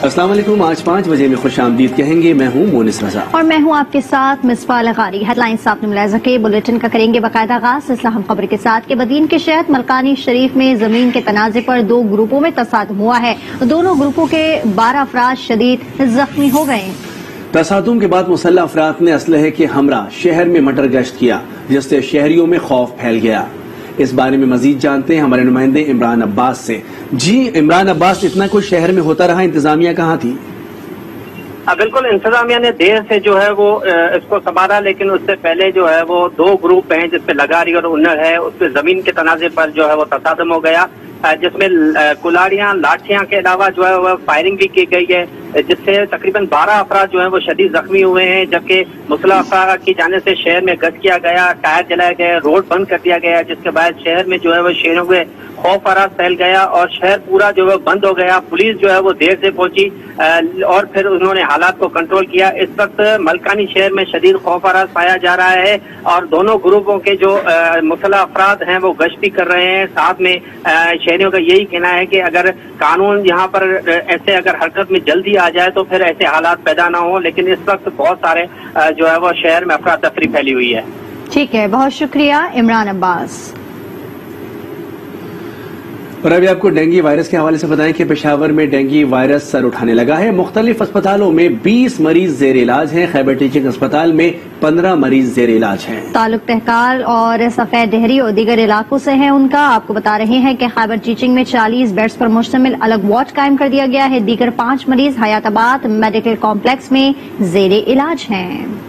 अस्सलाम वालेकुम। आज 5 बजे में खुश आमदीद कहेंगे। मैं हूँ मोनिस रजा और मैं हूँ आपके साथ मिसबा लगारी। हेडलाइंस आपने मुलाहिजा के बुलेटिन का करेंगे बाकायदा आगाज। इस्लाम खबर के साथ के बदीन के शहर मलकानी शरीफ में जमीन के तनाजे पर 2 ग्रुपों में तसादुम हुआ है। दोनों ग्रुपों के 12 अफराद शदीद जख्मी हो गए। तसादुम के बाद मुसल्लह अफराद ने असलहे के हमरा शहर में मटर गश्त किया, जिससे शहरियों में खौफ फैल गया। इस बारे में मजीद जानते हैं हमारे नुमाइंदे इमरान अब्बास से। जी इमरान अब्बास, इतना कुछ शहर में होता रहा, इंतजामिया कहाँ थी? बिल्कुल, इंतजामिया ने देर से जो है वो इसको संभाला, लेकिन उससे पहले जो है वो 2 ग्रुप हैं जिसपे लगारी और उन्नर है, उसपे जमीन के तनाजे पर जो है वो तसादुम हो गया, जिसमें कुल्हाड़ियां लाठियां के अलावा जो है वो फायरिंग भी की गई है, जिससे तकरीबन 12 अफराद जो है वो शदीद जख्मी हुए हैं। जबकि मुसल्लह अफराद की जानिब से शहर में गश्त किया गया, टायर जलाए गए, रोड बंद कर दिया गया, जिसके बाद शहर में जो है वो शहरों में खौफ आराज फैल गया और शहर पूरा जो है बंद हो गया। पुलिस जो है वो देर से पहुंची और फिर उन्होंने हालात को कंट्रोल किया। इस वक्त मलकानी शहर में शदीद खौफ आराज पाया जा रहा है और दोनों ग्रुपों के जो मुसल्लह अफराद हैं वो गश्त भी कर रहे हैं। साथ में शहरियों का यही कहना है कि अगर कानून यहाँ पर ऐसे अगर हरकत में जल्दी आ जाए तो फिर ऐसे हालात पैदा ना हो, लेकिन इस वक्त बहुत सारे जो है वो शहर में अफरा तफरी फैली हुई है। ठीक है, बहुत शुक्रिया इमरान अब्बास। और अभी आपको डेंगू वायरस के हवाले से बताएं कि पेशावर में डेंगू वायरस सर उठाने लगा है। मुख्तलिफ अस्पतालों में 20 मरीज जेर इलाज हैं। खैबर टीचिंग अस्पताल में 15 मरीज जेर इलाज हैं। ताल्लुक तहकाल और सफेद डहरी और दीगर इलाकों से है उनका। आपको बता रहे हैं कि खैबर टीचिंग में 40 बेड्स पर मुश्तमिल अलग वार्ड कायम कर दिया गया है। दीगर 5 मरीज हयाताबाद मेडिकल कॉम्प्लेक्स में जेर इलाज हैं।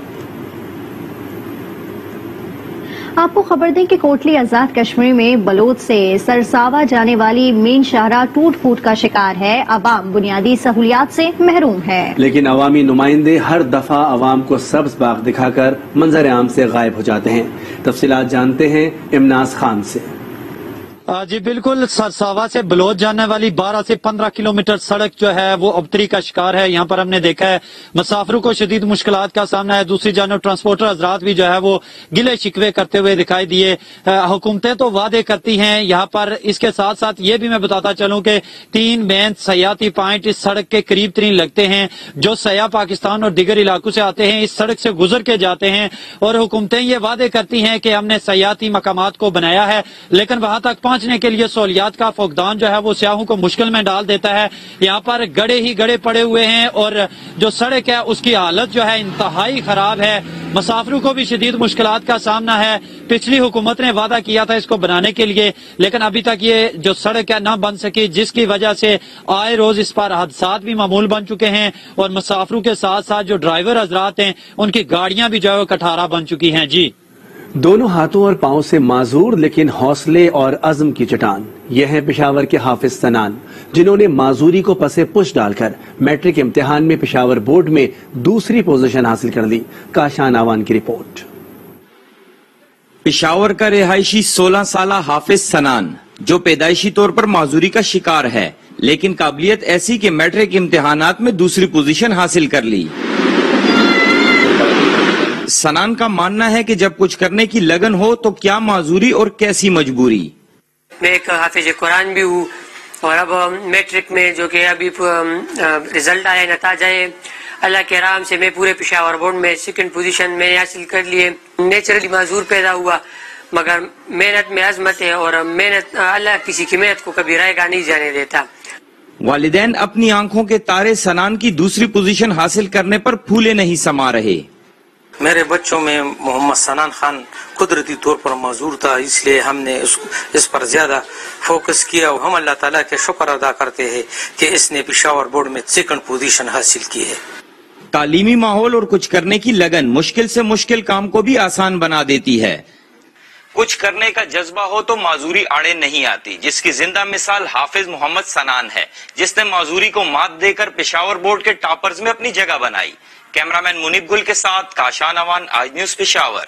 आपको खबर दें कि कोटली आजाद कश्मीर में बलोच से सरसावा जाने वाली मेन शाहराह टूट फूट का शिकार है। अवाम बुनियादी सहूलियात से महरूम है, लेकिन अवामी नुमाइंदे हर दफा अवाम को सब्ज बाग दिखाकर मंजर आम से गायब हो जाते हैं। तफसीलात जानते हैं इमनाज खान से। जी बिल्कुल, सरसावा से बलोच जाने वाली 12 से 15 किलोमीटर सड़क जो है वो अबतरी का शिकार है। यहाँ पर हमने देखा है मुसाफिरों को शदीद मुश्किलात का सामना है। दूसरी जानब ट्रांसपोर्टर हजरात भी जो है वो गिले शिकवे करते हुए दिखाई दिए। हुकूमतें तो वादे करती हैं यहाँ पर। इसके साथ साथ ये भी मैं बताता चलूं कि 3 मेन सयाती पॉइंट इस सड़क के करीब तरीन लगते हैं। जो सयाह पाकिस्तान और दीगर इलाकों से आते हैं इस सड़क से गुजर के जाते हैं और हुकूमतें ये वादे करती हैं कि हमने सयाती मकामात को बनाया है, लेकिन वहां तक पहुंचने के लिए सहूलियात का फुकदान जो है वो सियाहों को मुश्किल में डाल देता है। यहाँ पर गड़े ही गड़े पड़े हुए हैं और जो सड़क है उसकी हालत जो है इंतहाई खराब है। मुसाफिरों को भी शदीद मुश्किलात का सामना है। पिछली हुकूमत ने वादा किया था इसको बनाने के लिए, लेकिन अभी तक ये जो सड़क है न बन सकी, जिसकी वजह से आए रोज इस पर हादसात भी मामूल बन चुके हैं और मुसाफिरों के साथ साथ जो ड्राइवर हजरात हैं उनकी गाड़ियां भी जो है कठारा बन चुकी हैं। जी, दोनों हाथों और पांव से माजूर लेकिन हौसले और अज़्म की चट्टान, यह है पेशावर के हाफिज सनान, जिन्होंने माजूरी को पसे पुश डालकर मैट्रिक इम्तिहान में पेशावर बोर्ड में दूसरी पोजीशन हासिल कर ली। काशान आवान की रिपोर्ट। पेशावर का रिहायशी 16 साला हाफिज सनान, जो पैदाइशी तौर पर माजूरी का शिकार है, लेकिन काबिलियत ऐसी कि मैट्रिक इम्तिहानात में दूसरी पोजीशन हासिल कर ली। सनान का मानना है कि जब कुछ करने की लगन हो तो क्या माजूरी और कैसी मजबूरी। मैं एक हाफिज कुरान भी हूँ और अब मैट्रिक में जो कि अभी रिजल्ट आया, नताजा है, अल्लाह के रहम से मैं पूरे पेशावर बोर्ड में 2nd पोजीशन में हासिल कर लिए। नेचुरली माजूर पैदा हुआ, मगर मेहनत में अजमत है और मेहनत अल्लाह किसी की मेहनत को कभी रायगा नहीं जाने देता। वालिदैन अपनी आंखों के तारे सनान की दूसरी पोजीशन हासिल करने पर फूले नहीं समा रहे। मेरे बच्चों में मोहम्मद सनान खान कुदरती तौर पर माजूर था, इसलिए हमने इस पर ज्यादा फोकस किया। हम अल्लाह ताला के शुक्र अदा करते हैं कि इसने पेशावर बोर्ड में 2nd पोजीशन हासिल की है। तालीमी माहौल और कुछ करने की लगन मुश्किल से मुश्किल काम को भी आसान बना देती है। कुछ करने का जज्बा हो तो माजूरी आड़े नहीं आती, जिसकी जिंदा मिसाल हाफिज मोहम्मद सनान है, जिसने माजूरी को मात देकर पेशावर बोर्ड के टॉपर्स में अपनी जगह बनाई। कैमरामैन मुनीब गुल के साथ काशान अवान, आज न्यूज पेशावर।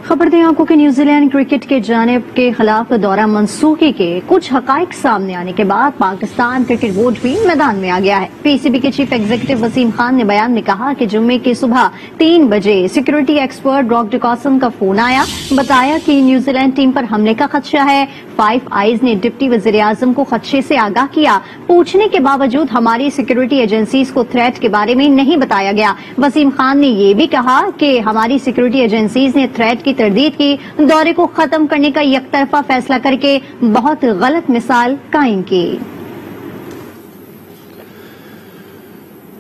खबर दें आपको कि न्यूजीलैंड क्रिकेट के जानिब के खिलाफ दौरा मंसूखी के कुछ हकाइक सामने आने के बाद पाकिस्तान क्रिकेट बोर्ड भी मैदान में आ गया है। पीसीबी के चीफ एग्जीक्यूटिव वसीम खान ने बयान में कहा कि जुम्मे की सुबह 3 बजे सिक्योरिटी एक्सपर्ट रॉक डिकॉसन का फोन आया, बताया कि न्यूजीलैंड टीम पर हमले का खदशा है। 5 आइज ने डिप्टी वजीर आजम को खदशे से आगाह किया। पूछने के बावजूद हमारी सिक्योरिटी एजेंसीज को थ्रेट के बारे में नहीं बताया गया। वसीम खान ने ये भी कहा कि हमारी सिक्योरिटी एजेंसीज ने थ्रेट की तरदीद की, दौरे को खत्म करने का यकतरफा फैसला करके बहुत गलत मिसाल कायम की।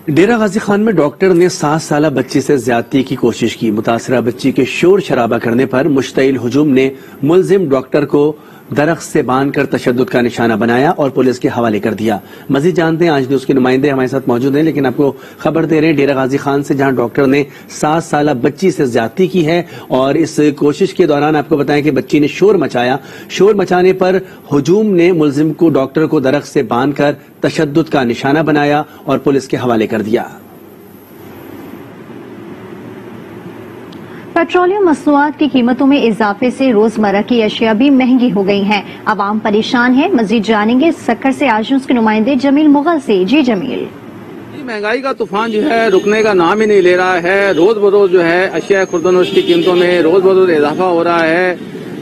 डेरा गाजी खान में डॉक्टर ने 7 साला बच्ची से ज्यादती की कोशिश की। मुतासरा बच्ची के शोर शराबा करने पर मुश्तइल हुजूम ने मुलजिम डॉक्टर को दरख्त से बांध कर तशद्दुद का निशाना बनाया और पुलिस के हवाले कर दिया। मजीद जानते हैं, आज न्यूज के नुमाइंदे हमारे साथ मौजूद हैं, लेकिन आपको खबर दे रहे हैं डेरा गाजी खान से, जहां डॉक्टर ने 7 साला बच्ची से ज्यादती की है और इस कोशिश के दौरान आपको बताया कि बच्ची ने शोर मचाया। शोर मचाने पर हुजूम ने मुलजिम को डॉक्टर को दरख्त से बांध कर तशद्दुद का निशाना बनाया और पुलिस के हवाले कर दिया। पेट्रोलियम मसनूआत की कीमतों में इजाफे से रोजमर्रा की अशिया भी महंगी हो गई हैं। आवाम परेशान है। मजीद जानेंगे सक्कर से आज न्यूज़ के नुमाइंदे जमील मुगल से। जी जमील। महंगाई का तूफान जो है रुकने का नाम ही नहीं ले रहा है। रोज बरोज जो है अशिया खुर्दनोश की कीमतों में रोज बरोज इजाफा हो रहा है।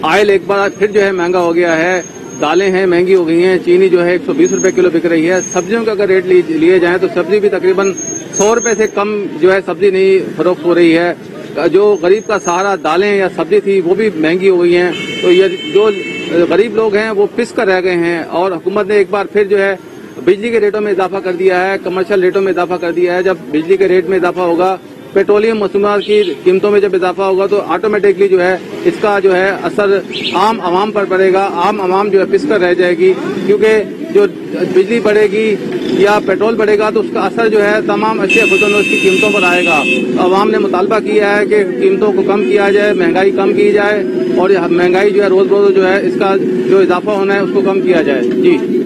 ऑयल एक बार फिर जो है महंगा हो गया है। दालें हैं महंगी हो गई हैं। चीनी जो है 120 रुपए किलो बिक रही है। सब्जियों का अगर रेट लिए जाए तो सब्जी भी तकरीबन 100 रुपए से कम जो है सब्जी नहीं फरोख्त हो रही है। जो गरीब का सहारा दालें या सब्जी थी वो भी महंगी हो गई हैं। तो ये जो गरीब लोग हैं वो पिस कर रह गए हैं। और हुकूमत ने एक बार फिर जो है बिजली के रेटों में इजाफा कर दिया है, कमर्शियल रेटों में इजाफा कर दिया है। जब बिजली के रेट में इजाफा होगा, पेट्रोलियम मसनूआत की कीमतों में जब इजाफा होगा तो ऑटोमेटिकली जो है इसका जो है असर आम आवाम पर पड़ेगा। आम आवाम जो है पिस कर रह जाएगी, क्योंकि जो बिजली बढ़ेगी या पेट्रोल बढ़ेगा तो उसका असर जो है तमाम अशिया खुर्दनोश की कीमतों पर आएगा। तो अवाम ने मुतालबा किया है कि कीमतों को कम किया जाए, महंगाई कम की जाए और महंगाई जो है रोज रोज जो है इसका जो इजाफा होना है उसको कम किया जाए। जी,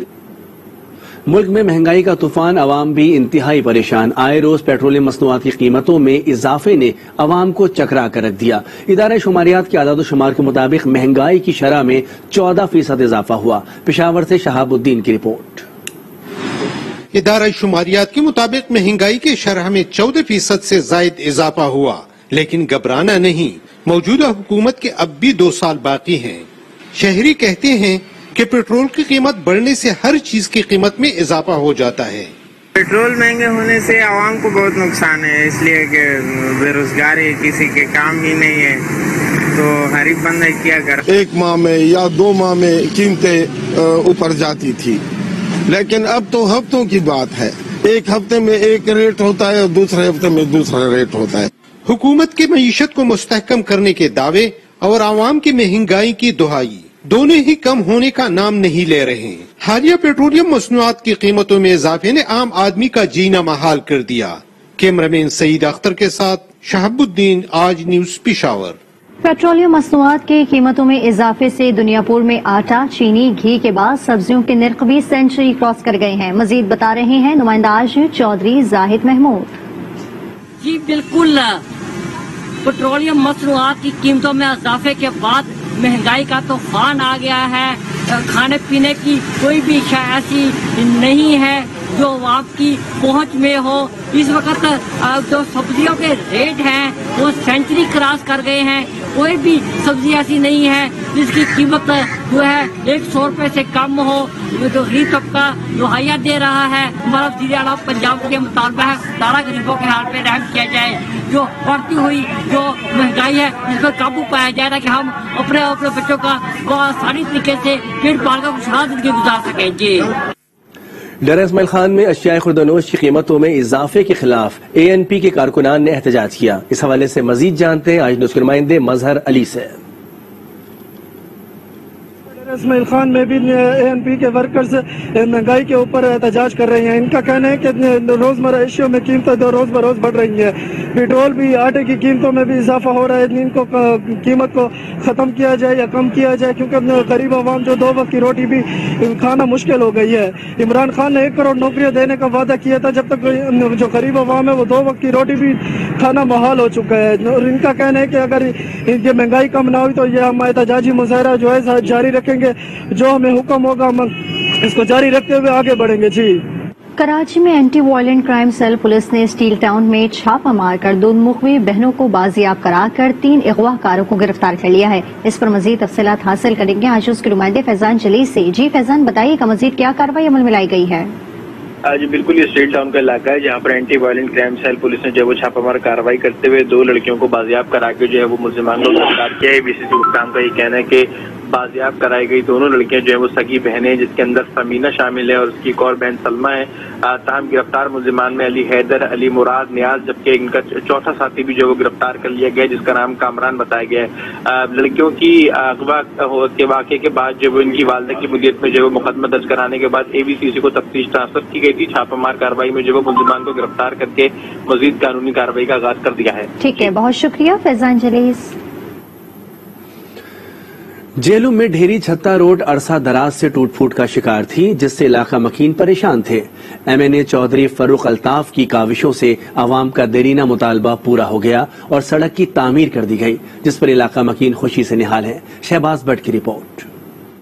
मुल्क में महंगाई का तूफान, अवाम भी इंतहाई परेशान। आए रोज पेट्रोलियम मसनूआत की कीमतों में इजाफे ने अवाम को चकरा कर रख दिया। इदारा शुमारियात के आदाद शुमार के मुताबिक महंगाई की शरह में 14% इजाफा हुआ। पेशावर से शहाबुद्दीन की रिपोर्ट। इदारा शुमारियात के मुताबिक महंगाई के शरह में 14% से जायद इजाफा हुआ, लेकिन घबराना नहीं, मौजूदा हुकूमत के अब भी 2 साल बाकी हैं। शहरी कहते हैं कि पेट्रोल की कीमत बढ़ने से हर चीज की कीमत में इजाफा हो जाता है। पेट्रोल महंगे होने से आवाम को बहुत नुकसान है, इसलिए कि बेरोजगारी, किसी के काम ही नहीं है, तो गरीब बंदा क्या कर। 1 माह में या 2 माह में कीमतें ऊपर जाती थी, लेकिन अब तो हफ्तों की बात है। एक हफ्ते में एक रेट होता है और दूसरे हफ्ते में दूसरा रेट होता है। हुकूमत की मईशत को मुस्तहकम करने के दावे और आवाम की महंगाई की दुहाई दोनों ही कम होने का नाम नहीं ले रहे हैं। हालिया पेट्रोलियम मसनूआत की कीमतों में इजाफे ने आम आदमी का जीना महाल कर दिया। कैमरामैन सईद अख्तर के साथ शहाबुद्दीन, आज न्यूज पेशावर। पेट्रोलियम मसनूआत की कीमतों में इजाफे से दुनियापुर में आटा, चीनी, घी के बाद सब्जियों के नर्ख भी सेंचुरी क्रॉस कर गए हैं। मजीद बता रहे हैं नुमाइंदा चौधरी जाहिद महमूद। जी बिल्कुल, पेट्रोलियम मसनूआत की कीमतों में इजाफे के बाद महंगाई का तूफान आ गया है। खाने पीने की कोई भी शय ऐसी नहीं है जो आपकी पहुंच में हो। इस वक्त जो सब्जियों के रेट हैं वो सेंचुरी क्रॉस कर गए हैं। कोई भी सब्जी ऐसी नहीं है जिसकी कीमत जो है 100 रुपए से कम हो। जो गरीब तबका मुहैया दे रहा है, हमारा वज़ीर आला पंजाब के मुतालबा है सारा गरीबों के हाल पे रहम किया जाए। जो बढ़ती हुई जो महंगाई है इस पर काबू पाया जाए ताकि हम अपने बच्चों का आसानी तरीके से पेट पाल कर खुशहाल जिंदगी गुजार सकें। जी, डेरा इस्माइल खान में अशिया खुर्दनोश की कीमतों में इजाफे के खिलाफ ANP के कारकुनान ने एहतजाज किया। इस हवाले से मजीद जानते हैं आज न्यूज़ के नुमाइंदे मजहर अली से। اسماعیل خان میں بھی ANP کے ورکرز مہنگائی کے اوپر احتجاج کر رہے ہیں. ان کا کہنا ہے کہ روزمرہ اشیاء میں قیمتیں روز بروز بڑھ رہی ہیں. پیٹرول بھی، آٹے کی قیمتوں میں بھی اضافہ ہو رہا ہے. ان کو قیمت کو ختم کیا جائے یا کم کیا جائے، کیونکہ غریب عوام جو 2 وقت کی روٹی بھی کھانا مشکل ہو گئی ہے. عمران خان نے 1 کروڑ نوکریاں دینے کا وعدہ کیا تھا، جب تک جو غریب عوام ہے وہ 2 وقت کی روٹی بھی کھانا محال ہو چکا ہے. اور ان کا کہنا ہے کہ اگر یہ مہنگائی کم نہ ہوئی تو یہ ہم احتجاجی مظاہرہ جو ہے جاری رکھیں گے. جو ہمیں حکم ہوگا ہم اس کو جاری رکھتے ہوئے آگے بڑھیں گے. جی. کراچی میں anti violent crime cell police نے اسٹیل ٹاؤن میں چھاپہ مار کر 2 مغوی بہنوں کو بازیاب کرا کر 3 اغوا کاروں کو گرفتار کر لیا ہے. اس پر مزید تفصیلات حاصل کریں گے آج اس کے نمائندے فیضان جلیل سے. جی فیضان، بتائیے کہ مزید کیا کارروائی عمل میں لائی گئی ہے؟ جی بالکل، یہ اسٹیل ٹاؤن کا علاقہ ہے جہاں پر anti violent crime cell police نے جو وہ چھاپہ مار کارروائی کرتے ہوئے 2 لڑکیوں کو بازیاب کرا کے جو ہے وہ ملزمان کو گرفتار کیا ہے. BCC حکام کا یہ کہنا ہے کہ بازیاب کرائی گئی دونوں لڑکیاں جو ہے وہ سگی بہنیں، جس کے اندر سمینہ شامل ہے اور اس کی ایک اور بہن سلمہ ہے. تاہم گرفتار ملزمان میں علی حیدر، علی مراد، نیاز، جبکہ ان کا چوتھا ساتھی بھی جو وہ گرفتار کر لیا گیا جس کا نام کامران بتایا گیا ہے. لڑکیوں کی اغوا کے واقعے کے بعد جو وہ ان کی والدہ کی مدیت میں جو وہ مقدمہ درج کرانے کے بعد ABCC کو تفتیش ٹرانسفر کی گئی تھی. چھاپہ مار کارروائی میں جو وہ ملزمان کو گرفتار کر کے مزید قانونی کارروائی کا آغاز کر دیا ہے. ٹھیک ہے، بہت شکریہ فیضان جلیس. جیلوں میں ڈھیری چھتا روڈ عرصہ دراز سے ٹوٹ پھوٹ کا شکار تھی، جس سے علاقہ مکین پریشان تھے. MNA چودھری فروخ الطاف کی کاوشوں سے عوام کا دیرینہ مطالبہ پورا ہو گیا اور سڑک کی تعمیر کر دی گئی، جس پر علاقہ مکین خوشی سے نہال ہے. شہباز بٹ کی رپورٹ.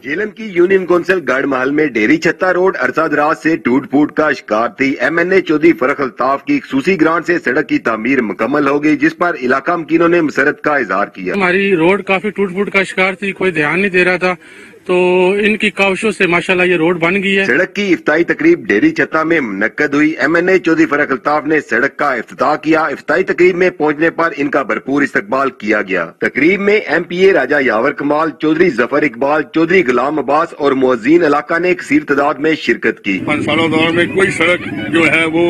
جیلم کی یونین کونسل گڑھ محل میں ڈیری چھتا روڈ عرصہ دراز سے ٹوٹ پھوٹ کا شکار تھی. MNA چودھری فروخ الطاف کی خصوصی گرانٹ سے سڑک کی تعمیر مکمل ہو گئی، جس پر علاقہ مکینوں نے مسرت کا اظہار کیا. ہماری روڈ کافی ٹوٹ پھوٹ کا شکار تھی، کوئی دھیان نہیں دے رہا تھا، تو ان کی کاوشوں سے ماشاءاللہ یہ روڈ بن گئی ہے. سڑک کی افتتاحی تقریب ڈیری چھتا میں منعقد ہوئی. MNA چودھری فروخ الطاف نے سڑک کا افتتاح کیا. افتتاحی تقریب میں پہنچنے پر ان کا بھرپور استقبال کیا گیا. تقریب میں MPA راجہ یاور کمال، چودھری ظفر اقبال، چودھری غلام عباس اور معززین علاقہ نے کثیر تعداد میں شرکت کی. 5 سالوں دور میں کوئی سڑک جو ہے وہ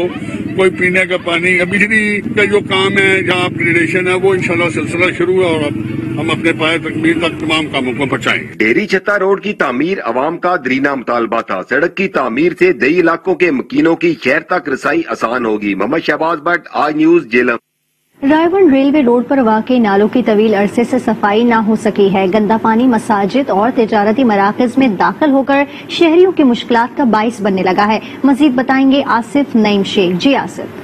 کوئی پینے کا پانی، بجلی کا جو کام ہے جہاں اپگریڈیشن ہے وہ انشاءاللہ سلسلہ شروع ہے اور ہم اپنے پائے تکمیل تک تمام کاموں کو پہنچائیں گے. ڈیری چھتا روڈ کی تعمیر عوام کا دیرینہ مطالبہ تھا. سڑک کی تعمیر سے دیہی علاقوں کے مکینوں کی شہر تک رسائی آسان ہوگی. محمد شہباز بٹ، آج نیوز، جیلم. رائے ریلوے روڈ پر واقع نالوں کی طویل عرصے سے صفائی نہ ہو سکی ہے. گندا پانی مساجد اور تجارتی مراکز میں داخل ہو کر شہریوں کی مشکلات کا باعث بننے لگا ہے. مزید بتائیں گے آصف نعیم شیخ. جی آصف.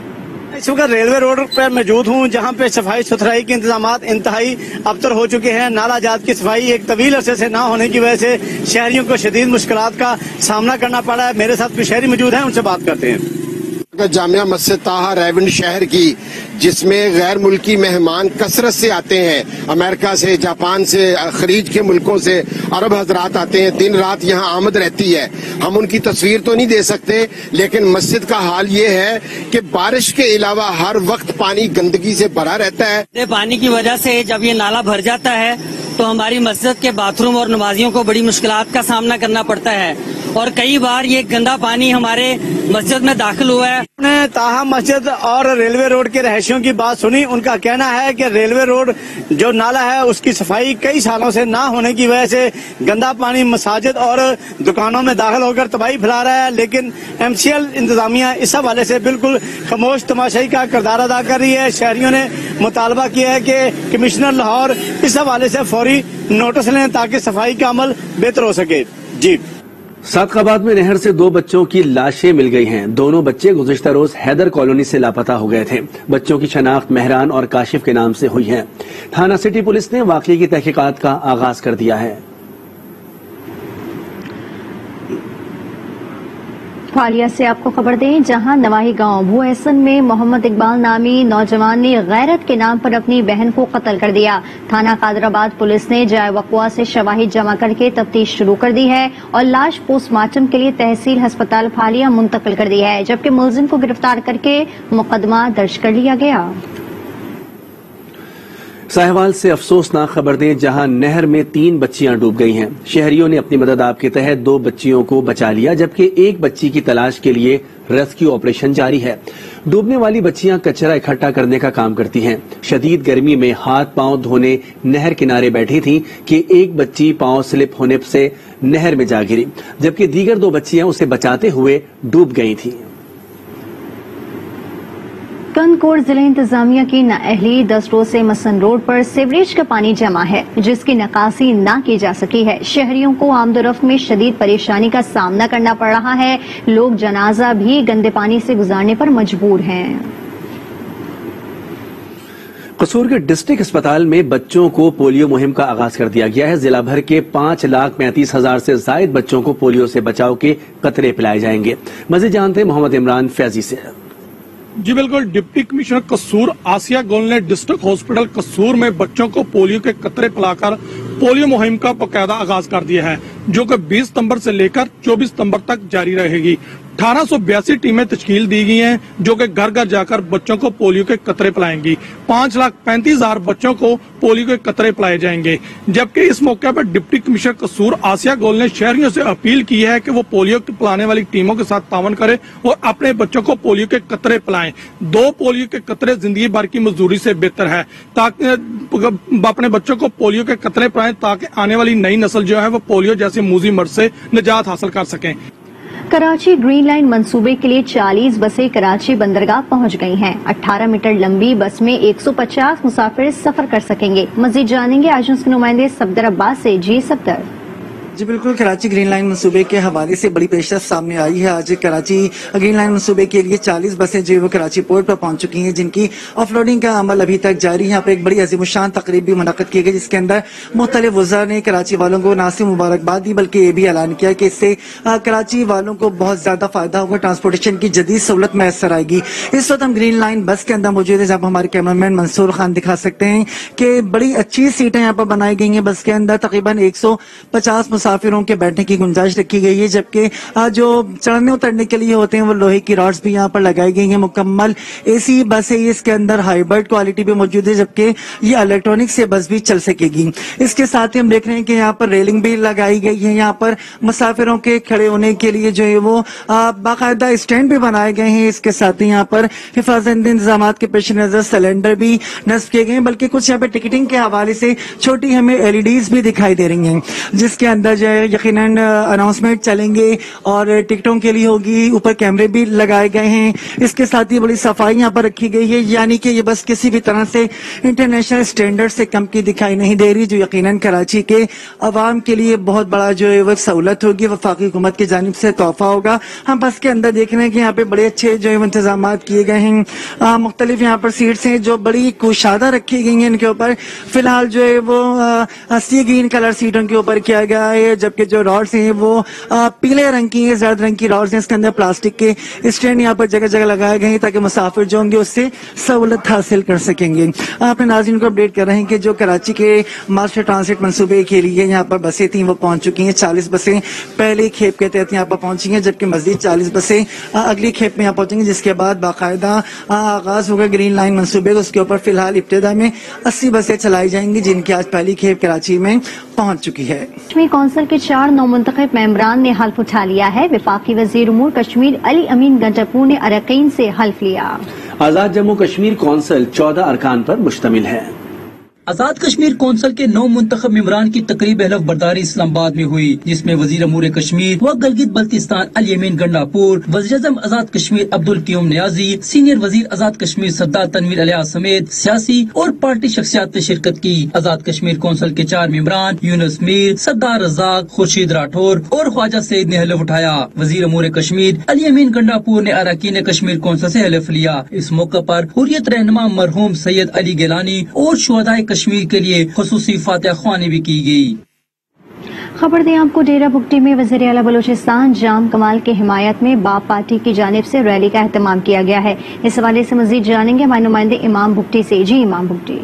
اس وقت ریلوے روڈ پر موجود ہوں جہاں پہ صفائی ستھرائی کے انتظامات انتہائی ابتر ہو چکے ہیں. نالہ جات کی صفائی ایک طویل عرصے سے نہ ہونے کی وجہ سے شہریوں کو شدید مشکلات کا سامنا کرنا پڑا ہے. میرے ساتھ کچھ شہری موجود ہیں، ان سے بات کرتے ہیں. جامعہ مسجد طاہا ریونڈ شہر کی، جس میں غیر ملکی مہمان کثرت سے آتے ہیں، امریکہ سے، جاپان سے، خلیج کے ملکوں سے عرب حضرات آتے ہیں. دن رات یہاں آمد رہتی ہے. ہم ان کی تصویر تو نہیں دے سکتے، لیکن مسجد کا حال یہ ہے کہ بارش کے علاوہ ہر وقت پانی گندگی سے بھرا رہتا ہے. پانی کی وجہ سے جب یہ نالا بھر جاتا ہے تو ہماری مسجد کے باتھ روم اور نمازیوں کو بڑی مشکلات کا سامنا کرنا پڑتا ہے، اور کئی بار یہ گندا پانی ہمارے مسجد میں داخل ہوا ہے. طاہا مسجد اور ریلوے روڈ کے رہائشیوں کی بات سنی. ان کا کہنا ہے کہ ریلوے روڈ جو نالا ہے اس کی صفائی کئی سالوں سے نہ ہونے کی وجہ سے گندا پانی مساجد اور دکانوں میں داخل ہو کر تباہی پھیلا رہا ہے. لیکن MCL انتظامیہ اس حوالے سے بالکل خاموش تماشائی کا کردار ادا کر رہی ہے. شہریوں نے مطالبہ کیا ہے کہ کمشنر لاہور اس حوالے سے فوری نوٹس لیں تاکہ صفائی کا عمل بہتر ہو سکے. جی. صادقآباد میں نہر سے 2 بچوں کی لاشیں مل گئی ہیں. دونوں بچے گزشتہ روز حیدر کالونی سے لاپتہ ہو گئے تھے. بچوں کی شناخت مہران اور کاشف کے نام سے ہوئی ہے. تھانہ سٹی پولیس نے واقعے کی تحقیقات کا آغاز کر دیا ہے. حالیہ سے آپ کو خبر دیں، جہاں نواحی گاؤں بھو احسن میں محمد اقبال نامی نوجوان نے غیرت کے نام پر اپنی بہن کو قتل کر دیا. تھانہ قادرآباد پولیس نے جائے وقوع سے شواہد جمع کر کے تفتیش شروع کر دی ہے اور لاش پوسٹ مارٹم کے لیے تحصیل ہسپتال پھالیہ منتقل کر دی ہے، جبکہ ملزم کو گرفتار کر کے مقدمہ درج کر لیا گیا. साहिवाल से अफसोसनाक खबर दें, जहां नहर में 3 बच्चियां डूब गई हैं। शहरियों ने अपनी मदद आप के तहत 2 बच्चियों को बचा लिया, जबकि एक बच्ची की तलाश के लिए रेस्क्यू ऑपरेशन जारी है। डूबने वाली बच्चियां कचरा इकट्ठा करने का काम करती हैं। शदीद गर्मी में हाथ पांव धोने नहर किनारे बैठी थीं कि एक बच्ची पांव स्लिप होने से नहर में जा गिरी, जबकि दीगर 2 बच्चियां उसे बचाते हुए डूब गई थीं। कंदकोट जिला इंतजामिया की नाअहली 10 रोज से मसन रोड पर सीवरेज का पानी जमा है, जिसकी निकासी न की जा सकी है। शहरियों को आमदोरफ्त में शदीद परेशानी का सामना करना पड़ रहा है। लोग जनाजा भी गंदे पानी से गुजारने पर मजबूर हैं। कसूर के डिस्ट्रिक्ट अस्पताल में बच्चों को पोलियो मुहिम का आगाज कर दिया गया है। जिला भर के 5,35,000 से जायद बच्चों को पोलियो से बचाव के कतरे पिलाए जाएंगे। मजीद जानते हैं मोहम्मद इमरान फैजी से। जी बिल्कुल, डिप्टी कमिश्नर कसूर आसिया गोल ने डिस्ट्रिक्ट हॉस्पिटल कसूर में बच्चों को पोलियो के कतरे पिलाकर पोलियो मुहिम का बाकायदा आगाज कर दिया है, जो कि 20 सितंबर से लेकर 24 सितंबर तक जारी रहेगी। 1882 टीमें तश्कील दी गई हैं, जो कि घर घर जाकर बच्चों को पोलियो के कतरे पिलाएंगी। 5,35,000 बच्चों को पोलियो के कतरे पिलाए जाएंगे। जबकि इस मौके पर डिप्टी कमिश्नर कसूर आसिया गोल ने शहरियों से अपील की है कि वो पोलियो पिलाने वाली टीमों के साथ तावन करें और अपने बच्चों को पोलियो के कतरे पिलाएं। 2 पोलियो के कतरे जिंदगी भर की मजदूरी से बेहतर है, ताकि अपने बच्चों को पोलियो के कतरे पिलाएं, ताकि आने वाली नई नस्ल जो है वो पोलियो जैसे मूजी मर्ज से निजात हासिल कर सकें। कराची ग्रीन लाइन मंसूबे के लिए 40 बसें कराची बंदरगाह पहुंच गई हैं। 18 मीटर लंबी बस में 150 मुसाफिर सफर कर सकेंगे। मजीद जानेंगे आज उसके नुमाइंदे सफदर अब्बास से। जी सफदर। जी बिल्कुल, कराची ग्रीन लाइन मंसूबे के हवाले से बड़ी पेशरफ सामने आई है। आज कराची ग्रीन लाइन मंसूबे के लिए 40 बसें जो वो कराची पोर्ट पर पहुंच चुकी हैं, जिनकी ऑफलोडिंग का अमल अभी तक जारी है। यहाँ पर एक बड़ी अजीमुशान तकरीब भी मुनक्कद की गई, जिसके अंदर मुख्तलिफ वज़रा ने कराची वालों को ना सिर्फ मुबारकबाद दी, बल्कि ये भी ऐलान किया कि इससे कराची वालों को बहुत ज्यादा फायदा होगा, ट्रांसपोर्टेशन की जदीद सहूलत मैसर आएगी। इस वक्त हम ग्रीन लाइन बस के अंदर मौजूद है, जहाँ हमारे कैमरामैन मंसूर खान दिखा सकते हैं कि बड़ी अच्छी सीटें यहाँ पर बनाई गई हैं। बस के अंदर तकरीबन 150 मुसाफिरों के बैठने की गुंजाइश रखी गई है, जबकि जो चढ़ने उतरने के लिए होते हैं वो लोहे की रॉड्स भी यहाँ पर लगाई गई हैं। मुकम्मल एसी बस है, इसके अंदर हाइब्रिड क्वालिटी भी मौजूद है, जबकि ये इलेक्ट्रॉनिक से बस भी चल सकेगी। इसके साथ ही हम देख रहे हैं कि यहाँ पर रेलिंग भी लगाई गई है। यहाँ पर मुसाफिरों के खड़े होने के लिए जो है वो बाकायदा स्टैंड भी बनाए गए हैं। इसके साथ ही यहाँ पर हिफाजती इंतजाम के पेश नजर सिलेंडर भी नस्ब किए गए हैं, बल्कि कुछ यहाँ पे टिकटिंग के हवाले से छोटी हमें LEDs भी दिखाई दे रही हैं, जिसके अंदर जो है यकीनन अनाउंसमेंट चलेंगे और टिकटों के लिए होगी। ऊपर कैमरे भी लगाए गए हैं। इसके साथ ही बड़ी सफाई यहाँ पर रखी गई है, यानी कि ये बस किसी भी तरह से इंटरनेशनल स्टैंडर्ड से कम की दिखाई नहीं दे रही, जो यकीनन कराची के अवाम के लिए बहुत बड़ा जो है वो सहूलत होगी, वफाकी हुकूमत की जानिब से तोहफा होगा। हम बस के अंदर देख रहे हैं कि यहाँ पे बड़े अच्छे जो है इंतजाम किए गए हैं। मुख्तलिफ यहाँ पर सीट्स हैं जो बड़ी कुशादा रखी गई हैं। इनके ऊपर फिलहाल जो है वो सी ग्रीन कलर सीटों के ऊपर किया गया है, जबकि जो रॉड्स हैं वो पीले रंग की है, जर्द रंग की रॉड्स हैं। इसके अंदर प्लास्टिक के स्टैंड यहाँ पर जगह जगह लगाए गए हैं, ताकि मुसाफिर जो होंगे उससे सहूलत हासिल कर सकेंगे। अपने नाज़रीन को अपडेट कर रहे हैं कि जो कराची के मास्टर ट्रांसिट मंसूबे के लिए यहाँ पर बसें थी वो पहुंच चुकी हैं। 40 बसें पहली खेप के तहत यहाँ पर पहुंची हैं, जबकि मजीद 40 बसें अगली खेप में यहाँ पहुंचेंगी, जिसके बाद बाकायदा आगाज होगा ग्रीन लाइन मंसूबे। उसके ऊपर फिलहाल इब्तिदा में 80 बसें चलाई जाएंगी, जिनकी आज पहली खेप कराची में पहुंच चुकी है। कश्मीर कौंसिल के 4 नौमुंतखब मेंबरान ने हल्फ उठा लिया है। वफाकी वजीर उमूर कश्मीर अली अमीन गंडापुर ने अरकान से हल्फ लिया। आजाद जम्मू कश्मीर कौंसिल 14 अरकान पर मुश्तमिल है। आजाद कश्मीर कौंसिल के 9 मुंतखब मेंबरान की तकरीब हलफ बर्दारी इस्लामाबाद में हुई, जिसमें वजीर अमूर कश्मीर व गिलगित बल्तिस्तान अली अमीन गंडापुर, वज़ीर आज़म आजाद कश्मीर अब्दुल क़य्यूम नियाजी, सीनियर वजीर आजाद कश्मीर सरदार तनवीर अलियास समेत सियासी और पार्टी शख्सियात ने शिरकत की। आजाद कश्मीर कौंसिल के 4 मेंबरान यूनुस मीर, सरदार रज़ाक, खुर्शीद राठौर और ख्वाजा सईद ने हलफ उठाया। वजीर अमूर कश्मीर अली अमीन गंडापुर ने अरकान कश्मीर कौंसिल से हलफ लिया। इस मौके पर हुर्रियत रहनुमा मरहूम सैयद अली गिलानी और शुहदाए कश्मीर के लिए खुसूसी फातिहा ख्वानी भी की गई। खबर दें आपको, डेरा बुगटी में वज़ीर आला बलूचिस्तान जाम कमाल की हिमायत में बाप पार्टी की जानिब से रैली का एहतमाम किया गया है। इस हवाले से मजीद जानेंगे हमारे नुमाइंदे इमाम बुगटी से। जी इमाम बुगटी।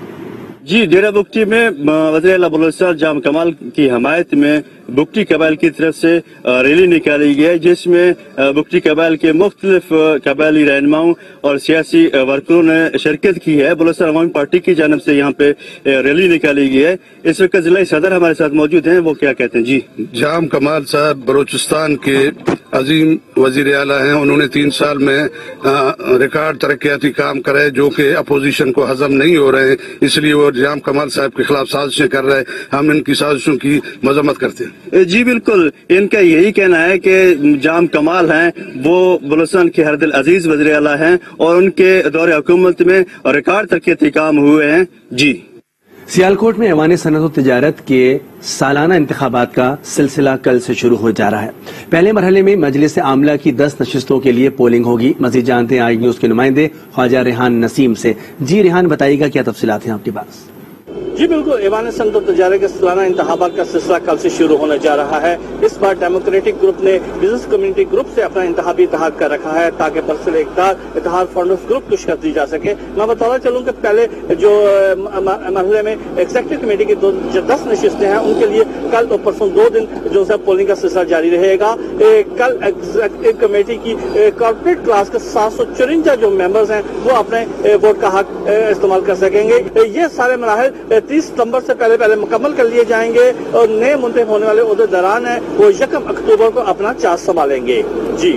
जी, डेरा बुगटी में वज़ीर-ए-आला बलूचिस्तान जाम कमाल की हमायत में बुगटी कबाइल की तरफ से रैली निकाली गई है, जिसमें बुगटी कबाइल के मुख्तलिफ कबायली रहनुमाओं और सियासी वर्करों ने शिरकत की है। बलूचिस्तान अवामी पार्टी की जानब से यहाँ पे रैली निकाली गई है। इस वक्त जिला सदर हमारे साथ मौजूद हैं, वो क्या कहते हैं? जी, जाम कमाल साहब बलूचिस्तान के अजीम वजीर आला हैं। उन्होंने 3 साल में रिकॉर्ड तरक्याती काम करे जो कि अपोजिशन को हजम नहीं हो रहे हैं, इसलिए वो जाम कमाल साहब के खिलाफ साजिशें कर रहे हैं। हम इनकी साजिशों की मजम्मत करते हैं। जी बिल्कुल, इनका यही कहना है कि जाम कमाल हैं वो बलूचिस्तान के हरदिल अजीज वज़ीर आला हैं और उनके दौरे हुकूमत में रिकॉर्ड तरक्याती काम हुए हैं। जी, सियालकोट में ऐवान सनअत व तिजारत के सालाना इंतखाबात का सिलसिला कल से शुरू हो जा रहा है। पहले मरहले में मजलिस आमला की 10 नशिस्तों के लिए पोलिंग होगी। मजीद जानते हैं आई न्यूज के नुमाइंदे ख्वाजा रेहान नसीम से। जी रेहान, बताइएगा क्या तफसीलात हैं आपके पास? जी बिल्कुल, ऐवान सनअत व तिजारत के सालाना इंतखाबात का सिलसिला कल से शुरू होने जा रहा है। इस बार डेमोक्रेटिक ग्रुप ने बिजनेस कम्युनिटी ग्रुप से अपना इंतखाबी इत्तेहाद कर रखा है ताकि बरसर इत्तेहाद फाउंडर्स ग्रुप को शिकस्त दी जा सके। मैं बताना चलूँ कि पहले जो मरहले में एग्जीक्यूटिव कमेटी की 10 नशिस्तें हैं, उनके लिए कल और परसों 2 दिन जो है पोलिंग का सिलसिला जारी रहेगा। कल एग्जीक्यूटिव कमेटी की कॉर्पोरेट क्लास के 754 जो मेंबर्स हैं वो अपने वोट का हक इस्तेमाल कर सकेंगे। ये सारे मराहल 30 सितंबर से पहले मुकम्मल कर लिए जाएंगे और नए मुंतखब होने वाले ओहदेदारान हैं वो 1 अक्टूबर को अपना चार्ज संभालेंगे। जी,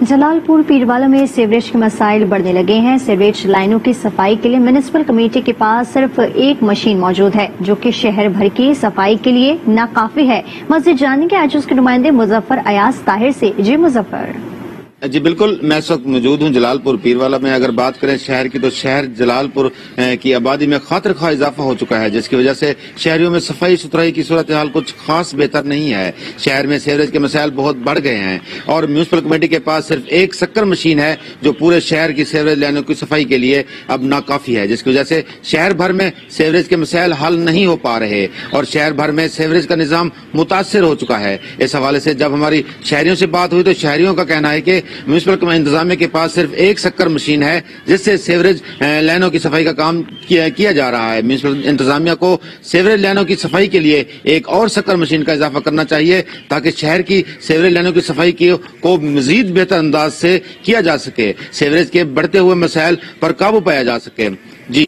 जलालपुर पीरवाला में सीवरेज के मसाइल बढ़ने लगे हैं। सीवरेज लाइनों की सफाई के लिए म्युनिसिपल कमेटी के पास सिर्फ एक मशीन मौजूद है जो कि शहर भर की सफाई के लिए नाकाफी है। मजीद जानेंगे आज उसके नुमाइंदे मुजफ्फर अयाज ताहिर से। जी मुजफ्फर। जी बिल्कुल, मैं इस वक्त मौजूद हूँ जलालपुर पीरवाला में। अगर बात करें शहर की तो शहर जलालपुर की आबादी में खातिर खा इजाफा हो चुका है, जिसकी वजह से शहरियों में सफाई सुथराई की सूरत हाल कुछ खास बेहतर नहीं है। शहर में सीवरेज के मसाइल बहुत बढ़ गए हैं और म्यूनिसिपल कमेटी के पास सिर्फ एक शक्कर मशीन है जो पूरे शहर की सीवरेज लाइनों की सफाई के लिए अब नाकाफी है, जिसकी वजह से शहर भर में सीवरेज के मसाइल हल नहीं हो पा रहे और शहर भर में सीवरेज का निजाम मुतासर हो चुका है। इस हवाले से जब हमारी शहरियों से बात हुई तो शहरियों का कहना है कि म्यूनिसिपल इंतजामिया के पास सिर्फ एक शक्कर मशीन है जिससे सीवरेज लाइनों की सफाई का काम किया जा रहा है। म्यूनिसिपल इंतजामिया को सीवरेज लाइनों की सफाई के लिए एक और शक्कर मशीन का इजाफा करना चाहिए ताकि शहर की सीवरेज लाइनों की सफाई को मजीद बेहतर अंदाज से किया जा सके, सीवरेज के बढ़ते हुए मसाइल पर काबू पाया जा सके। जी,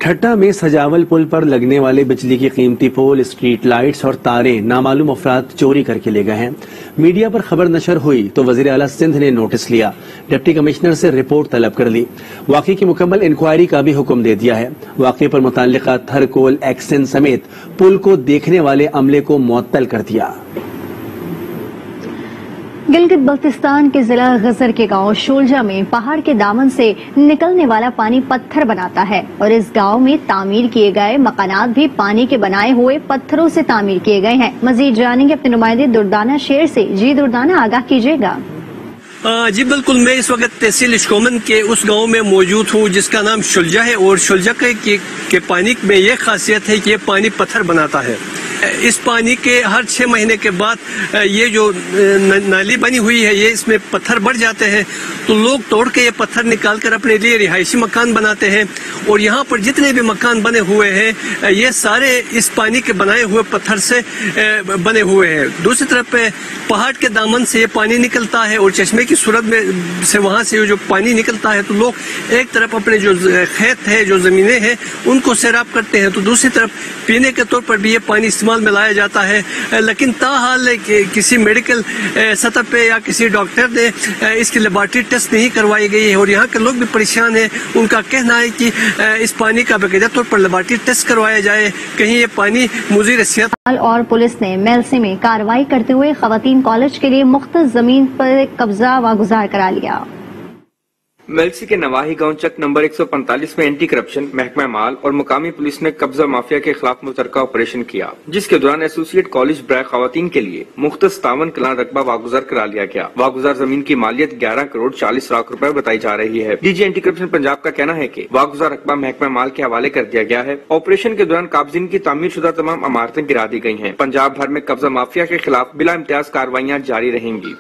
ठट्टा में सजावल पुल पर लगने वाले बिजली की कीमती पोल, स्ट्रीट लाइट्स और तारें नामालूम अफराद चोरी करके ले गए हैं। मीडिया पर खबर नशर हुई तो वजीर आला सिंध ने नोटिस लिया, डिप्टी कमिश्नर से रिपोर्ट तलब कर ली। वाकई की मुकम्मल इंक्वायरी का भी हुक्म दे दिया है। वाकई पर मुताल्लिका थरकोल, एक्सन समेत पुल को देखने वाले अमले को मुअत्तल कर दिया। गिलगित बल्तिस्तान के जिला गजर के गांव शोलजा में पहाड़ के दामन से निकलने वाला पानी पत्थर बनाता है और इस गांव में तामीर किए गए मकानात भी पानी के बनाए हुए पत्थरों से तामीर किए गए हैं। मजीद जानेंगे अपने नुमाइंदे दुर्दाना शेर से। जी दुर्दाना, आगाह कीजिएगा। जी बिल्कुल, मैं इस वक्त तहसील इश्कोमन के उस गांव में मौजूद हूँ जिसका नाम शुलजा है और शुलजा के पानी में ये खासियत है कि ये पानी पत्थर बनाता है। इस पानी के हर 6 महीने के बाद ये जो नाली बनी हुई है ये इसमें पत्थर बढ़ जाते हैं तो लोग तोड़ के ये पत्थर निकाल कर अपने लिए रिहायशी मकान बनाते हैं और यहाँ पर जितने भी मकान बने हुए हैं ये सारे इस पानी के बनाए हुए पत्थर से बने हुए हैं। दूसरी तरफ पहाड़ के दामन से ये पानी निकलता है और चश्मे की सूरत में से वहाँ से जो पानी निकलता है तो लोग एक तरफ अपने जो खेत है, जो जमीनें हैं उनको सैराब करते हैं तो दूसरी तरफ पीने के तौर पर भी ये पानी इस्तेमाल में लाया जाता है। लेकिन ताहाल किसी मेडिकल सतह पे या किसी डॉक्टर ने इसकी लेबोरेटरी टेस्ट नहीं करवाई गई है और यहाँ के लोग भी परेशान हैं। उनका कहना है कि इस पानी का बाकायदा तौर पर लेबोरेटरी टेस्ट करवाया जाए, कहीं ये पानी मुज़िर सेहत। और पुलिस ने मेलसे में कार्रवाई करते हुए खवातीन कॉलेज के लिए मुख्तस जमीन पर कब्जा वागुजार करा लिया। मेलसी के नवाही गांव चक नंबर 145 में एंटी करप्शन, महकमा माल और मुकामी पुलिस ने कब्जा माफिया के खिलाफ मुतरका ऑपरेशन किया, जिसके दौरान एसोसिएट कॉलेज ब्राय खवातीन के लिए मुख्तस 57 कलां रकबा वागुजार करा लिया गया। वागुजार जमीन की मालियत 11 करोड़ 40 लाख रुपए बताई जा रही है। डीजी एंटी करप्शन पंजाब का कहना है कि वागुजार रकबा महकमा माल के हवाले कर दिया गया है। ऑपरेशन के दौरान काबजीन की तामीर शुदा तमाम इमारतें गिरा दी गई हैं। पंजाब भर में कब्जा माफिया के खिलाफ बिला इम्तियाज कार्रवाइयां जारी रहेंगी।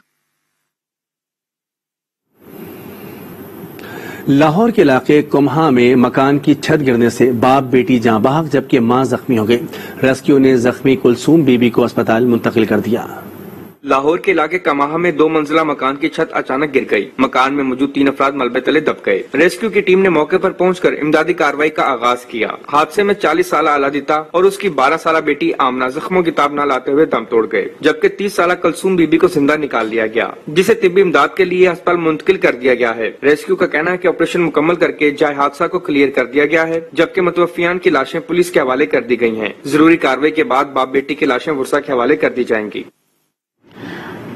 لاہور کے علاقے کمہا میں مکان کی چھت گرنے سے باپ بیٹی جاں بحق جبکہ ماں زخمی ہو گئی۔ ریسکیو نے زخمی کلثوم بی بی کو اسپتال منتقل کر دیا۔ لاہور کے علاقے کماہا میں 2 منزلہ مکان کی چھت اچانک گر گئی۔ مکان میں موجود 3 افراد ملبے تلے دب گئے۔ ریسکیو کی ٹیم نے موقع پر پہنچ کر امدادی کارروائی کا آغاز کیا۔ حادثے میں 40 سالہ علادیتا اور اس کی 12 سالہ بیٹی آمنہ زخموں کی تاب نہ لاتے ہوئے دم توڑ گئے، جبکہ 30 سالہ کلثوم بی بی کو زندہ نکال لیا گیا، جسے طبی امداد کے لیے ہسپتال منتقل کر دیا گیا ہے۔ ریسکیو کا کہنا ہے کہ آپریشن مکمل کر کے جائے حادثہ کو کلیئر کر دیا گیا ہے، جبکہ متوفیان کی لاشیں پولیس کے حوالے کر دی گئی ہیں۔ ضروری کارروائی کے بعد باپ بیٹی کی لاشیں ورثہ کے حوالے کر دی جائیں گی۔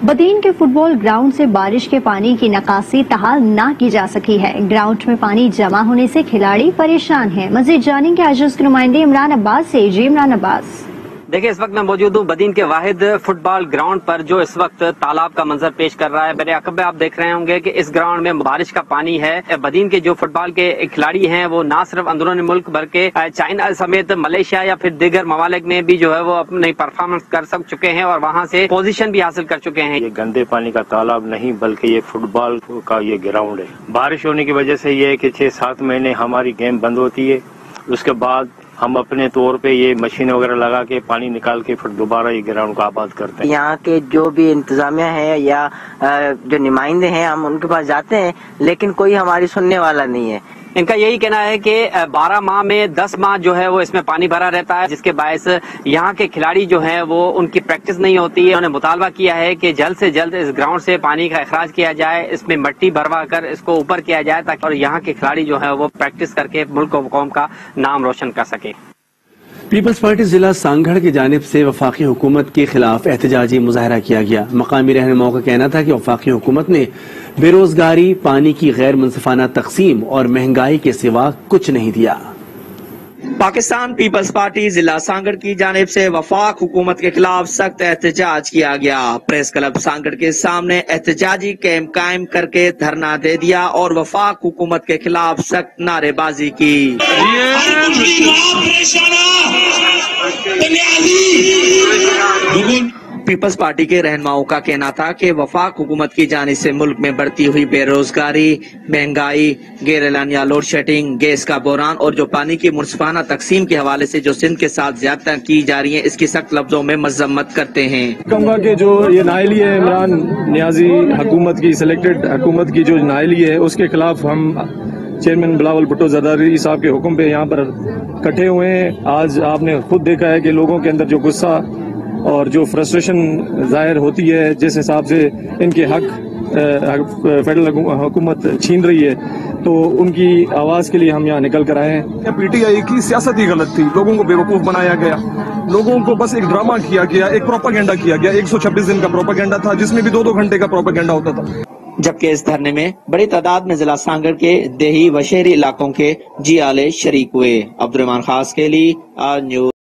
بدین کے فٹ بال گراؤنڈ سے بارش کے پانی کی نکاسی تاحال نہ کی جا سکی ہے۔ گراؤنڈ میں پانی جمع ہونے سے کھلاڑی پریشان ہیں۔ مزید جانیں گے آجز کے نمائندے عمران عباس سے۔ جی عمران عباس۔ دیکھیں، اس وقت میں موجود ہوں بدین کے واحد فٹ بال گراؤنڈ پر جو اس وقت تالاب کا منظر پیش کر رہا ہے۔ میرے عقب میں آپ دیکھ رہے ہوں گے کہ اس گراؤنڈ میں بارش کا پانی ہے۔ بدین کے جو فٹ بال کے کھلاڑی ہیں وہ نہ صرف اندرون ملک بلکہ چائنا سمیت ملیشیا یا پھر دیگر ممالک میں بھی جو ہے وہ اپنی پرفارمنس کر چکے ہیں اور وہاں سے پوزیشن بھی حاصل کر چکے ہیں۔ یہ گندے پانی کا تالاب نہیں بلکہ یہ فٹ بال کا یہ گراؤنڈ ہے۔ بارش ہونے کی وجہ سے یہ ہے کہ 6-7 مہینے ہماری گیم بند ہوتی ہے، اس کے بعد ہم اپنے طور پہ یہ مشین وغیرہ لگا کے پانی نکال کے پھر دوبارہ یہ گراؤنڈ کو آباد کرتے ہیں۔ یہاں کے جو بھی انتظامیہ ہے یا جو نمائندے ہیں ہم ان کے پاس جاتے ہیں لیکن کوئی ہماری سننے والا نہیں ہے۔ ان کا یہی کہنا ہے کہ 12 ماہ میں 10 ماہ جو ہے وہ اس میں پانی بھرا رہتا ہے، جس کے باعث یہاں کے کھلاڑی جو ہیں وہ ان کی پریکٹس نہیں ہوتی ہے۔ انہوں نے مطالبہ کیا ہے کہ جلد سے جلد اس گراؤنڈ سے پانی کا اخراج کیا جائے، اس میں مٹی بھروا کر اس کو اوپر کیا جائے تاکہ اور یہاں کے کھلاڑی جو ہیں وہ پریکٹس کر کے ملک و قوم کا نام روشن کر سکے۔ پیپلز پارٹی ضلع سانگھڑ کی جانب سے وفاقی حکومت کے خلاف احتجاجی مظاہرہ کیا گیا۔ مقامی رہنماؤں کا کہنا تھا کہ وفاقی حکومت نے بے روزگاری، پانی کی غیر منصفانہ تقسیم اور مہنگائی کے سوا کچھ نہیں دیا۔ پاکستان پیپلز پارٹی ضلع سانگڑ کی جانب سے وفاق حکومت کے خلاف سخت احتجاج کیا گیا۔ پریس کلب سانگڑ کے سامنے احتجاجی کیمپ قائم کر کے دھرنا دے دیا اور وفاق حکومت کے خلاف سخت نعرے بازی کی۔ پیپلز پارٹی کے رہنماؤں کا کہنا تھا کہ وفاق حکومت کی جانب سے ملک میں بڑھتی ہوئی بے روزگاری، مہنگائی، غیر اعلانیہ لوڈ شیڈنگ، گیس کا بحران اور جو پانی کی منصفانہ تقسیم کے حوالے سے جو سندھ کے ساتھ زیادتیاں کی جا رہی ہیں، اس کی سخت لفظوں میں مذمت کرتے ہیں۔ کہوں گا کہ جو یہ نااہلی ہے عمران نیازی حکومت کی، سلیکٹڈ حکومت کی جو نااہلی ہے، اس کے خلاف ہم چیئرمین بلاول بھٹو زرداری صاحب کے حکم پہ یہاں پر اکٹھے ہوئے ہیں۔ آج آپ نے خود دیکھا ہے کہ لوگوں کے اندر جو غصہ اور جو فرسٹریشن ظاہر ہوتی ہے، جس حساب سے ان کے حق فیڈرل حکومت چھین رہی ہے، تو ان کی آواز کے لیے ہم یہاں نکل کر آئے ہیں۔ پی ٹی آئی کی سیاست ہی غلط تھی، لوگوں کو بیوقوف بنایا گیا، لوگوں کو بس ایک ڈرامہ کیا گیا، ایک پروپاگینڈا کیا گیا۔ 126 دن کا پروپاگینڈا تھا جس میں بھی 2-2 گھنٹے کا پروپاگینڈا ہوتا تھا۔ جبکہ اس دھرنے میں بڑی تعداد میں ضلع سانگڑ کے دیہی و شہری علاقوں کے جی آلے شریک ہوئے۔ عبدالرحمان خاص کے لیے آج نیوز